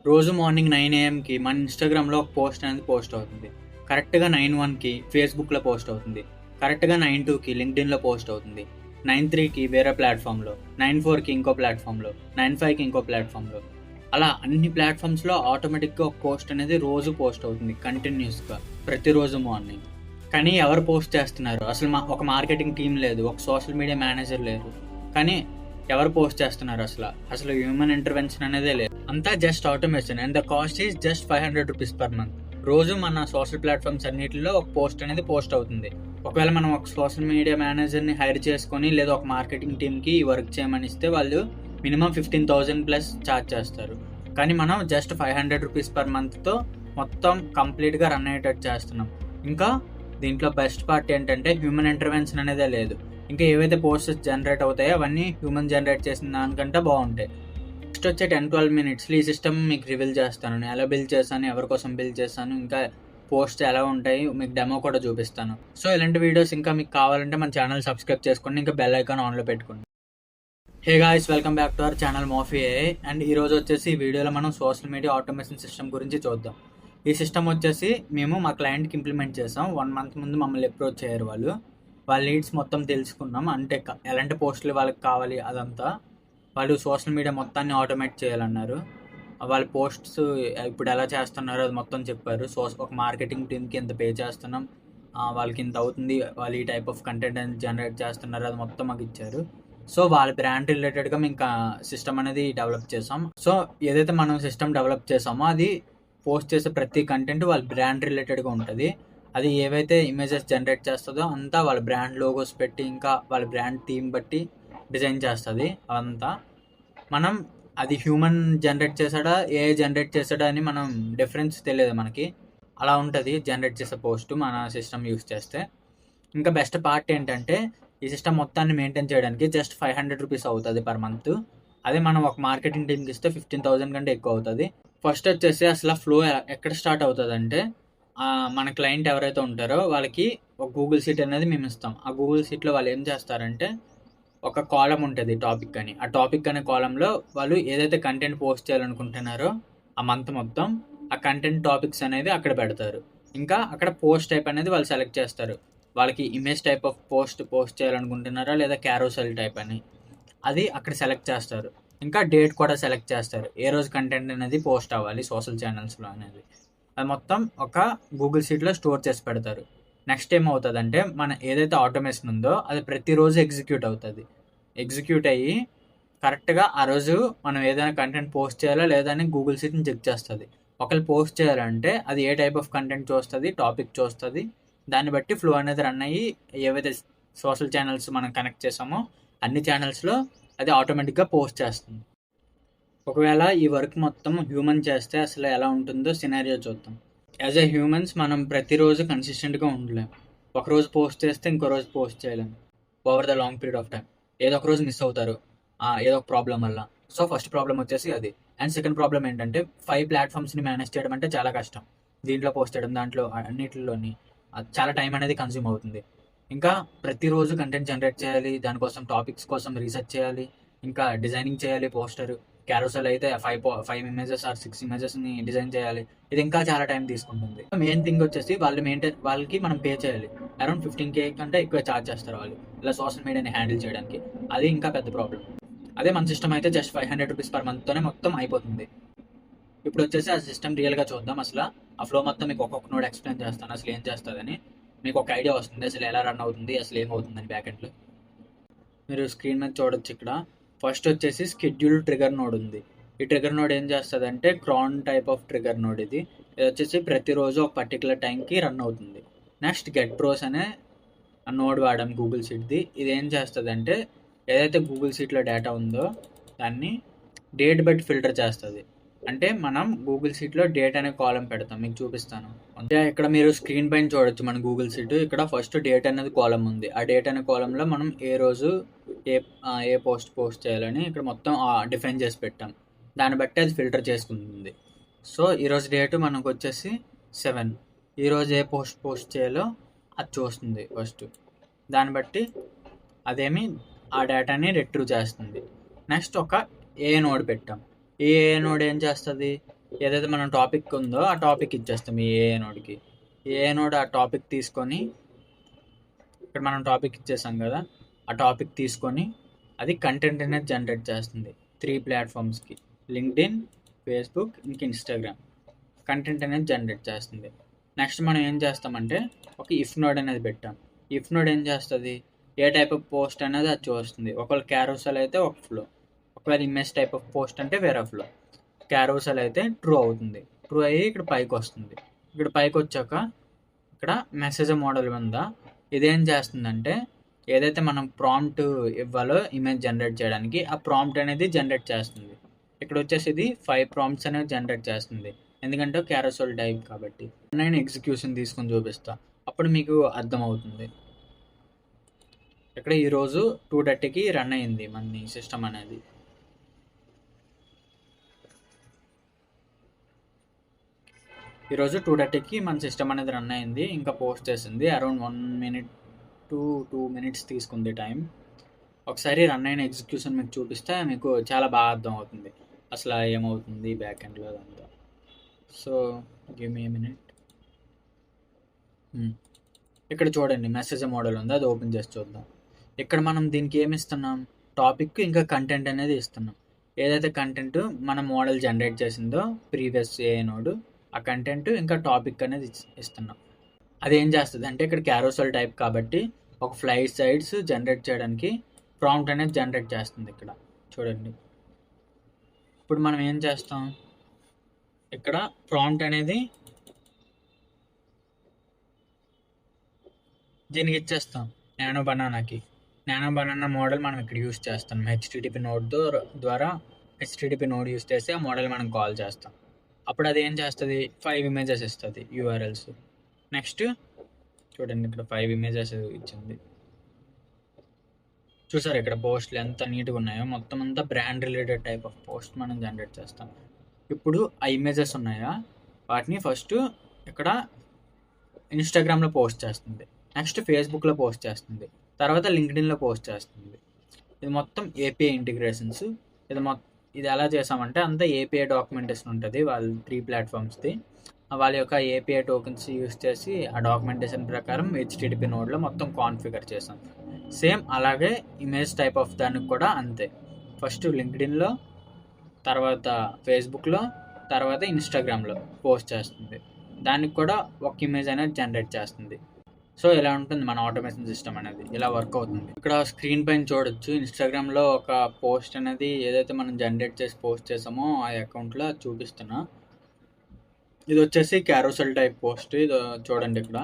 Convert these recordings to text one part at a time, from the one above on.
రోజు morning 9 AM మన ఇన్‌స్టాగ్రామ్‌లో ఒక పోస్ట్ అనేది పోస్ట్ అవుతుంది. కరెక్ట్‌గా 9:01కి ఫేస్‌బుక్‌లో పోస్ట్ అవుతుంది. కరెక్ట్‌గా 9:02కి లింక్డ్ఇన్‌లో పోస్ట్ అవుతుంది. 9:03కి వేరే ప్లాట్‌ఫామ్‌లో, 9:04కి ఇంకో ప్లాట్‌ఫామ్‌లో, 9:05కి ఇంకో ప్లాట్‌ఫామ్‌లో. అలా అన్ని ప్లాట్‌ఫామ్స్‌లో ఆటోమేటిక్‌గా ఒక పోస్ట్ అనేది రోజు పోస్ట్ అవుతుంది కంటిన్యూయస్‌గా ప్రతిరోజు మార్నింగ్. కానీ ఎవరు పోస్ట్ చేస్తున్నారు? అసలు ఒక మార్కెటింగ్ టీమ్ లేదు. ఒక సోషల్ మీడియా మేనేజర్ లేరు. కానీ ఎవరు పోస్ట్ చేస్తున్నారు అసలు హ్యూమన్ ఇంటర్వెన్షన్ అనేదే లేదు. అంతా just automation and the cost is just ₹500 per month. రోజు మన సోషల్ ప్లాట్ఫామ్స్ అన్నిటిలో ఒక పోస్ట్ అనేది పోస్ట్ అవుతుంది. ఒకవేళ మనం ఒక సోషల్ మీడియా మేనేజర్ని హైర్ చేసుకొని లేదా ఒక మార్కెటింగ్ టీమ్కి వర్క్ చేయమని ఇస్తే వాళ్ళు మినిమం 15,000+ ఛార్జ్ చేస్తారు. కానీ మనం జస్ట్ ₹500 పర్ మంత్తో మొత్తం కంప్లీట్గా రన్ అయ్యేటట్టు చేస్తున్నాం. ఇంకా దీంట్లో బెస్ట్ పార్ట్ ఏంటంటే హ్యూమన్ ఇంటర్వెన్షన్ అనేదే లేదు. ఇంకా ఏవైతే పోస్టర్స్ జనరేట్ అవుతాయో అవన్నీ హ్యూమన్ జనరేట్ చేసిన దానికంటే బాగుంటాయి. నెక్స్ట్ వచ్చే 10-12 మినిట్స్లో ఈ సిస్టమ్ మీకు రివీల్ చేస్తాను. నేను ఎలా బిల్డ్ చేశాను, ఎవరి కోసం బిల్డ్ చేశాను, ఇంకా పోస్ట్ ఎలా ఉంటాయి మీకు డెమో కూడా చూపిస్తాను. సో ఇలాంటి వీడియోస్ ఇంకా మీకు కావాలంటే మన ఛానల్ సబ్స్క్రైబ్ చేసుకోండి, ఇంకా బెల్ ఐకాన్ ఆన్లో పెట్టుకోండి. Hey guys, welcome back to our channel Mofi AI. And ఈరోజు వచ్చేసి ఈ వీడియోలో మనం సోషల్ మీడియా ఆటోమేషన్ సిస్టమ్ గురించి చూద్దాం. ఈ సిస్టమ్ వచ్చేసి మేము మా క్లయింట్కి ఇంప్లిమెంట్ చేసాం. 1 మంత్ ముందు మమ్మల్ని అప్రోచ్ చేయరు. వాళ్ళ నీడ్స్ మొత్తం తెలుసుకున్నాం. అంటే ఎలాంటి పోస్టులు వాళ్ళకి కావాలి అదంతా. వాళ్ళు సోషల్ మీడియా మొత్తాన్ని ఆటోమేట్ చేయాలన్నారు. వాళ్ళ పోస్ట్స్ ఇప్పుడు ఎలా చేస్తున్నారో అది మొత్తం చెప్పారు. ఒక మార్కెటింగ్ టీమ్కి ఇంత పే చేస్తున్నాం, వాళ్ళకి ఇంత అవుతుంది, వాళ్ళు ఈ టైప్ ఆఫ్ కంటెంట్ అనేది జనరేట్ చేస్తున్నారు, అది మొత్తం మాకు ఇచ్చారు. సో వాళ్ళ బ్రాండ్ రిలేటెడ్గా మేము ఇంకా సిస్టమ్ అనేది డెవలప్ చేసాం. సో ఏదైతే మనం సిస్టమ్ డెవలప్ చేసామో అది పోస్ట్ చేసే ప్రతి కంటెంట్ వాళ్ళ బ్రాండ్ రిలేటెడ్గా ఉంటుంది. అది ఏవైతే ఇమేజెస్ జనరేట్ చేస్తుందో అంతా వాళ్ళ బ్రాండ్ లోగోస్ పెట్టి ఇంకా వాళ్ళ బ్రాండ్ థీమ్ బట్టి డిజైన్ చేస్తుంది. అదంతా మనం అది హ్యూమన్ జనరేట్ చేసాడా AI జనరేట్ చేసాడా అని మనం డిఫరెన్స్ తెలియదు మనకి. అలా ఉంటుంది జనరేట్ చేసే పోస్ట్ మన సిస్టమ్ యూస్ చేస్తే. ఇంకా బెస్ట్ పార్ట్ ఏంటంటే ఈ సిస్టమ్ మొత్తాన్ని మెయింటైన్ చేయడానికి జస్ట్ ₹500 అవుతుంది పర్ మంత్. అదే మనం ఒక మార్కెటింగ్ టీమ్కి ఇస్తే 15,000 కంటే ఎక్కువ అవుతుంది. ఫస్ట్ వచ్చేసి అసలు ఫ్లో ఎక్కడ స్టార్ట్ అవుతుంది అంటే మన క్లయింట్ ఎవరైతే ఉంటారో వాళ్ళకి ఒక గూగుల్ షీట్ అనేది మేము ఇస్తాం. ఆ గూగుల్ షీట్లో వాళ్ళు ఏం చేస్తారంటే ఒక కాలం ఉంటుంది టాపిక్ అని. ఆ టాపిక్ అనే కాలంలో వాళ్ళు ఏదైతే కంటెంట్ పోస్ట్ చేయాలనుకుంటున్నారో ఆ మంత్ మొత్తం ఆ కంటెంట్ టాపిక్స్ అనేది అక్కడ పెడతారు. ఇంకా అక్కడ పోస్ట్ టైప్ అనేది వాళ్ళు సెలెక్ట్ చేస్తారు. వాళ్ళకి ఇమేజ్ టైప్ ఆఫ్ పోస్ట్ చేయాలనుకుంటున్నారా లేదా క్యారోసెల్ టైప్ అని అది అక్కడ సెలెక్ట్ చేస్తారు. ఇంకా డేట్ కూడా సెలెక్ట్ చేస్తారు, ఏ రోజు కంటెంట్ అనేది పోస్ట్ అవ్వాలి సోషల్ ఛానల్స్లో అనేది. అది మొత్తం ఒక గూగుల్ షీట్లో స్టోర్ చేసి పెడతారు. నెక్స్ట్ ఏమవుతుందంటే మన ఏదైతే ఆటోమేషన్ ఉందో అది ప్రతిరోజు ఎగ్జిక్యూట్ అయ్యి కరెక్ట్గా ఆ రోజు మనం ఏదైనా కంటెంట్ పోస్ట్ చేయాలా లేదా అని గూగుల్ షీట్ని చెక్ చేస్తుంది. ఒకవేళ పోస్ట్ చేయాలంటే అది ఏ టైప్ ఆఫ్ కంటెంట్ చూస్తుంది, టాపిక్ చూస్తుంది, దాన్ని బట్టి ఫ్లో అనేది రన్ అయ్యి ఏవైతే సోషల్ ఛానల్స్ మనం కనెక్ట్ చేసామో అన్ని ఛానల్స్లో అది ఆటోమేటిక్గా పోస్ట్ చేస్తుంది. ఒకవేళ ఈ వర్క్ మొత్తం హ్యూమన్ చేస్తే అసలు ఎలా ఉంటుందో సినారియో చూద్దాం. యాజ్ ఎ హ్యూమన్స్ మనం ప్రతిరోజు కన్సిస్టెంట్గా ఉండలేం. ఒకరోజు పోస్ట్ చేస్తే ఇంకో రోజు పోస్ట్ చేయలేం over the long period of time. ఏదో ఒక రోజు మిస్ అవుతారు ఏదో ఒక ప్రాబ్లం వల్ల. సో ఫస్ట్ ప్రాబ్లం వచ్చేసి అది. అండ్ సెకండ్ ప్రాబ్లం ఏంటంటే 5 ప్లాట్ఫామ్స్ని మేనేజ్ చేయడం అంటే చాలా కష్టం. దీంట్లో పోస్ట్ చేయడం, దాంట్లో అన్నిటిలోని చాలా టైం అనేది కన్జ్యూమ్ అవుతుంది. ఇంకా ప్రతిరోజు కంటెంట్ జనరేట్ చేయాలి, దానికోసం టాపిక్స్ కోసం రీసెర్చ్ చేయాలి, ఇంకా డిజైనింగ్ చేయాలి. పోస్టర్ క్యారోసెల్ అయితే 5 ఇమేజెస్ ఆర్ 6 ఇమేజెస్ని డిజైన్ చేయాలి. ఇది ఇంకా చాలా టైం తీసుకుంటుంది. మెయిన్ థింగ్ వచ్చేసి వాళ్ళకి మనం పే చేయాలి. అరౌండ్ 15K కంటే ఎక్కువ ఛార్జ్ చేస్తారు వాళ్ళు ఇలా సోషల్ మీడియాని హ్యాండిల్ చేయడానికి. అది ఇంకా పెద్ద ప్రాబ్లం. అదే మన సిస్టమ్ అయితే జస్ట్ ₹500 పర్ మంత్తోనే మొత్తం అయిపోతుంది. ఇప్పుడు వచ్చేసి ఆ సిస్టమ్ రియల్గా చూద్దాం. అసలు ఆ ఫ్లో మొత్తం మీకు ఒక్కొక్క నోడ్ ఎక్స్ప్లెయిన్ చేస్తాను, అసలు ఏం చేస్తుందని మీకు ఒక ఐడియా వస్తుంది, అసలు ఎలా రన్ అవుతుంది, అసలు ఏమవుతుందని బ్యాక్ ఎండ్లో. మీరు స్క్రీన్ మీద చూడొచ్చు. ఇక్కడ ఫస్ట్ వచ్చేసి స్కెడ్యూల్ ట్రిగర్ నోడ్ ఉంది. ఈ ట్రిగర్ నోడ్ ఏం చేస్తుంది అంటే క్రాన్ టైప్ ఆఫ్ ట్రిగర్ నోడ్. ఇది వచ్చేసి ప్రతిరోజు ఒక పర్టికులర్ టైంకి రన్ అవుతుంది. నెక్స్ట్ గెట్ ప్రోస్ అనే నోడ్ వాడాం గూగుల్ షీట్ది. ఇది ఏం చేస్తుంది అంటే ఏదైతే గూగుల్ షీట్లో డేటా ఉందో దాన్ని డేట్ బట్టి ఫిల్టర్ చేస్తుంది. అంటే మనం గూగుల్ షీట్లో డేట్ అనే కాలం పెడతాం, మీకు చూపిస్తాను. అంటే ఇక్కడ మీరు స్క్రీన్ పైన చూడొచ్చు మన గూగుల్ షీట్. ఇక్కడ ఫస్ట్ డేట్ అనేది కాలం ఉంది. ఆ డేట్ అనే కాలంలో మనం ఏ రోజు ఏ పోస్ట్ చేయాలని ఇక్కడ మొత్తం డిఫైన్ చేసి పెట్టాం. దాన్ని బట్టి అది ఫిల్టర్ చేసుకుంటుంది. సో ఈరోజు డేట్ మనకు వచ్చేసి 7. ఈరోజు ఏ పోస్ట్ చేయాలో అది చూస్తుంది ఫస్ట్. దాన్ని బట్టి అదేమి ఆ డేటాని రిట్రీవ్ చేస్తుంది. నెక్స్ట్ ఒక ఏ నోడ్ పెట్టాం. ఈ ఏ నోడ్ ఏం చేస్తుంది, ఏదైతే మనం టాపిక్ ఉందో ఆ టాపిక్ ఇచ్చేస్తాం ఈ ఏఐ నోడ్కి. ఏఐ నోడ్ ఆ టాపిక్ తీసుకొని, ఇక్కడ మనం టాపిక్ ఇచ్చేసాం కదా, ఆ టాపిక్ తీసుకొని అది కంటెంట్ అనేది జనరేట్ చేస్తుంది 3 ప్లాట్ఫామ్స్కి: లింక్డ్ఇన్, ఫేస్బుక్, ఇంక ఇన్స్టాగ్రామ్. కంటెంట్ అనేది జనరేట్ చేస్తుంది. నెక్స్ట్ మనం ఏం చేస్తామంటే ఒక ఇఫ్ నోడ్ అనేది పెట్టాం. ఇఫ్ నోడ్ ఏం చేస్తుంది, ఏ టైప్ ఆఫ్ పోస్ట్ అనేది అది చూస్తుంది. ఒకవేళ క్యారోసెల్ అయితే ఒక ఫ్లో, ఒకవేళ ఇమేజ్ టైప్ ఆఫ్ పోస్ట్ అంటే వేరే ఫ్లో. క్యారోసెల్ అయితే ట్రూ అవుతుంది, ట్రూ అయ్యి ఇక్కడ పైకి వస్తుంది. ఇక్కడ పైకి వచ్చాక ఇక్కడ మెసేజ్ మోడల్ ఉందా, ఇదేం చేస్తుందంటే ఏదైతే మనం ప్రాంప్ట్ ఇవ్వాలో ఇమేజ్ జనరేట్ చేయడానికి, ఆ ప్రాంప్ట్ అనేది జనరేట్ చేస్తుంది. ఇక్కడ వచ్చేసి ఇది 5 ప్రాంప్ట్స్ అనేవి జనరేట్ చేస్తుంది, ఎందుకంటే క్యారోసెల్ టైప్ కాబట్టి. నేను ఎగ్జిక్యూషన్ తీసుకొని చూపిస్తా, అప్పుడు మీకు అర్థమవుతుంది. ఇక్కడ ఈరోజు 2:30కి రన్ అయింది మన సిస్టమ్ అనేది. ఈరోజు 2:30కి మన సిస్టమ్ అనేది రన్ అయింది, ఇంకా పోస్ట్ చేసింది. అరౌండ్ 1 minute to 2 minutes తీసుకుంది టైం. ఒకసారి రన్ అయిన ఎగ్జిక్యూషన్ మీకు చూపిస్తే మీకు చాలా బాగా అర్థం అవుతుంది అసలు ఏమవుతుంది బ్యాక్ ఎండ్లో అదంతా. So give me minute. ఇక్కడ చూడండి మెసేజ్ మోడల్ ఉంది, అది ఓపెన్ చేసి చూద్దాం. ఇక్కడ మనం దీనికి ఏమి ఇస్తున్నాం, టాపిక్ ఇంకా కంటెంట్ అనేది ఇస్తున్నాం. ఏదైతే కంటెంట్ మన మోడల్ జనరేట్ చేసిందో ప్రీవియస్ ఏఐ నోడ్, ఆ కంటెంట్ ఇంకా టాపిక్ అనేది ఇస్తున్నాం. అది ఏం చేస్తుంది అంటే ఇక్కడ క్యారోసెల్ టైప్ కాబట్టి ఒక ఫ్లై సైడ్స్ జనరేట్ చేయడానికి ప్రాంప్ట్ అనేది జనరేట్ చేస్తుంది. ఇక్కడ చూడండి, ఇప్పుడు మనం ఏం చేస్తాం, ఇక్కడ ప్రాంప్ట్ అనేది దీనికి ఇచ్చేస్తాం. నానో బనానాకి, నానో బనానా మోడల్ మనం ఇక్కడ యూస్ చేస్తాం. హెచ్టిటిపి నోడ్ ద్వారా హెచ్టిటిపి నోడ్ యూస్ చేస్తే ఆ మోడల్ మనం కాల్ చేస్తాం. అప్పుడు అది ఏం చేస్తుంది, 5 ఇమేజెస్ ఇస్తుంది యూఆర్ఎల్స్. నెక్స్ట్ చూడండి, ఇక్కడ 5 ఇమేజెస్ ఇచ్చింది. చూసారు ఇక్కడ పోస్ట్లు ఎంత నీట్గా ఉన్నాయో, మొత్తం అంతా brand related type of post మనం జనరేట్ చేస్తాం. ఇప్పుడు ఆ ఇమేజెస్ ఉన్నాయా, వాటిని ఫస్ట్ ఇక్కడ ఇన్స్టాగ్రామ్లో పోస్ట్ చేస్తుంది, నెక్స్ట్ ఫేస్బుక్లో పోస్ట్ చేస్తుంది, తర్వాత లింక్డ్ఇన్లో పోస్ట్ చేస్తుంది. ఇది మొత్తం ఏపీఐ ఇంటిగ్రేషన్స్. ఇది ఎలా చేసామంటే అంతా ఏపీఐ డాక్యుమెంటేషన్ ఉంటుంది వాళ్ళ 3 ప్లాట్ఫామ్స్ది. వాళ్ళ యొక్క ఏపీఐ టోకెన్స్ యూస్ చేసి ఆ డాక్యుమెంటేషన్ ప్రకారం హెచ్టిటిపి నోడ్లో మొత్తం కాన్ఫిగర్ చేసాం. సేమ్ అలాగే ఇమేజ్ టైప్ ఆఫ్ దానికి కూడా అంతే. ఫస్ట్ లింక్డ్ఇన్లో, తర్వాత ఫేస్బుక్లో, తర్వాత ఇన్స్టాగ్రామ్లో పోస్ట్ చేస్తుంది. దానికి కూడా ఒక ఇమేజ్ అనేది జనరేట్ చేస్తుంది. సో ఇలా ఉంటుంది మన ఆటోమేషన్ సిస్టమ్ అనేది, ఇలా వర్క్ అవుతుంది. ఇక్కడ స్క్రీన్ పైన చూడొచ్చు, ఇన్స్టాగ్రామ్లో ఒక పోస్ట్ అనేది ఏదైతే మనం జనరేట్ చేసి పోస్ట్ చేసామో ఆ అకౌంట్లో చూపిస్తున్నా. ఇది వచ్చేసి క్యారోసెల్ టైప్ పోస్ట్. ఇది చూడండి, ఇక్కడ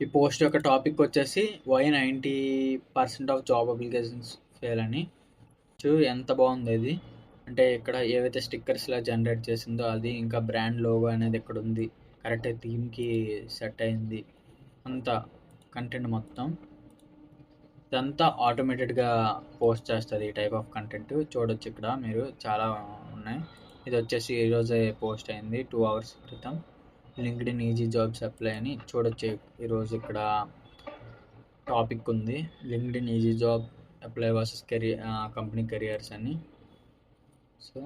ఈ పోస్ట్ యొక్క టాపిక్ వచ్చేసి why 90% of job applications fail అని. ఎంత బాగుంది ఇది అంటే, ఇక్కడ ఏవైతే స్టిక్కర్స్ ఇలా జనరేట్ చేసిందో అది, ఇంకా బ్రాండ్ లోగో అనేది ఇక్కడ ఉంది, కరెక్ట్ థీమ్కి సెట్ అయింది, అంతా కంటెంట్ మొత్తం ఇదంతా ఆటోమేటెడ్గా పోస్ట్ చేస్తుంది. ఈ టైప్ ఆఫ్ కంటెంట్ చూడొచ్చు, ఇక్కడ మీరు చాలా ఉన్నాయి. ఇది వచ్చేసి ఈరోజే పోస్ట్ అయింది 2 hours క్రితం. లింక్డ్ఇన్ ఈజీ జాబ్స్ అప్లై అని చూడొచ్చు. ఈరోజు ఇక్కడ టాపిక్ ఉంది, LinkedIn easy job apply versus company careers అని. సో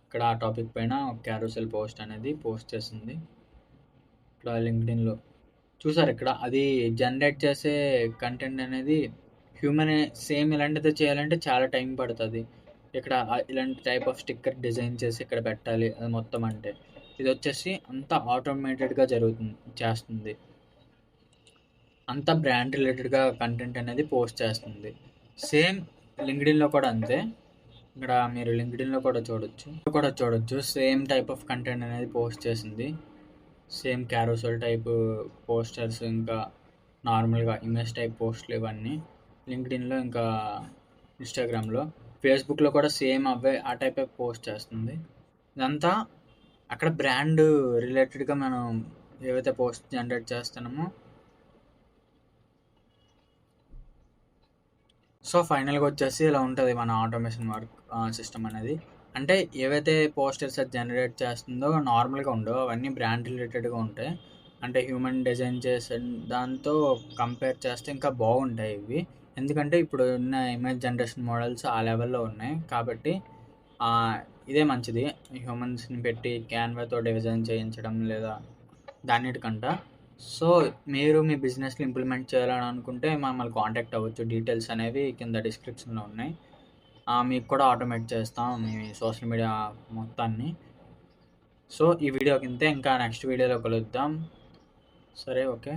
ఇక్కడ ఆ టాపిక్ పైన క్యారోసెల్ పోస్ట్ అనేది పోస్ట్ చేసింది. ఇక్కడ లింక్డ్ఇన్లో చూసారు, ఇక్కడ అది జనరేట్ చేసే కంటెంట్ అనేది హ్యూమన్. సేమ్ ఇలాంటిది చేయాలంటే చాలా టైం పడుతుంది. ఇక్కడ ఇలాంటి టైప్ ఆఫ్ స్టిక్కర్ డిజైన్ చేసి ఇక్కడ పెట్టాలి అది మొత్తం. అంటే ఇది వచ్చేసి అంతా ఆటోమేటెడ్గా చేస్తుంది. అంతా బ్రాండ్ రిలేటెడ్గా కంటెంట్ అనేది పోస్ట్ చేస్తుంది. సేమ్ లింక్డ్ఇన్లో కూడా అంతే. ఇక్కడ మీరు లింక్డ్ఇన్లో కూడా చూడొచ్చు సేమ్ టైప్ ఆఫ్ కంటెంట్ అనేది పోస్ట్ చేసింది. సేమ్ క్యారోసెల్ టైప్ పోస్టర్స్, ఇంకా నార్మల్గా ఇమేజ్ టైప్ పోస్టులు, ఇవన్నీ లింక్డ్ఇన్లో, ఇంకా ఇన్స్టాగ్రామ్లో, ఫేస్బుక్లో కూడా సేమ్ అవే ఆ టైప్ ఆఫ్ పోస్ట్ చేస్తుంది. ఇదంతా అక్కడ బ్రాండ్ రిలేటెడ్గా మనం ఏవైతే పోస్ట్ జనరేట్ చేస్తున్నామో. సో ఫైనల్గా వచ్చేసి ఇలా ఉంటుంది మన ఆటోమేషన్ వర్క్ సిస్టమ్ అనేది. అంటే ఏవైతే పోస్టర్స్ అది జనరేట్ చేస్తుందో నార్మల్గా ఉండవు, అవన్నీ బ్రాండ్ రిలేటెడ్గా ఉంటాయి. అంటే హ్యూమన్ డిజైన్ చేసే దాంతో కంపేర్ చేస్తే ఇంకా బాగుంటాయి ఇవి. ఎందుకంటే ఇప్పుడు ఉన్న ఇమేజ్ జనరేషన్ మోడల్స్ ఆ లెవెల్లో ఉన్నాయి కాబట్టి ఇదే మంచిది. హ్యూమన్స్‌ని పెట్టి క్యాన్వాతో డిజైన్ చేయించడం లేదా దాన్నిటికంట. సో, మీరు మీ బిజినెస్‌లో ఇంప్లిమెంట్ చేయాలని అనుకుంటే మమ్మల్ని కాంటాక్ట్ అవ్వచ్చు. డీటెయిల్స్ అనేవి కింద డిస్క్రిప్షన్‌లో ఉన్నాయి. మీకు కూడా ఆటోమేట్ చేస్తాం మీ సోషల్ మీడియా మొత్తాన్ని. సో, ఈ వీడియోకి ఇంతే. ఇంకా నెక్స్ట్ వీడియోలో కలుద్దాం. సరే, ఓకే.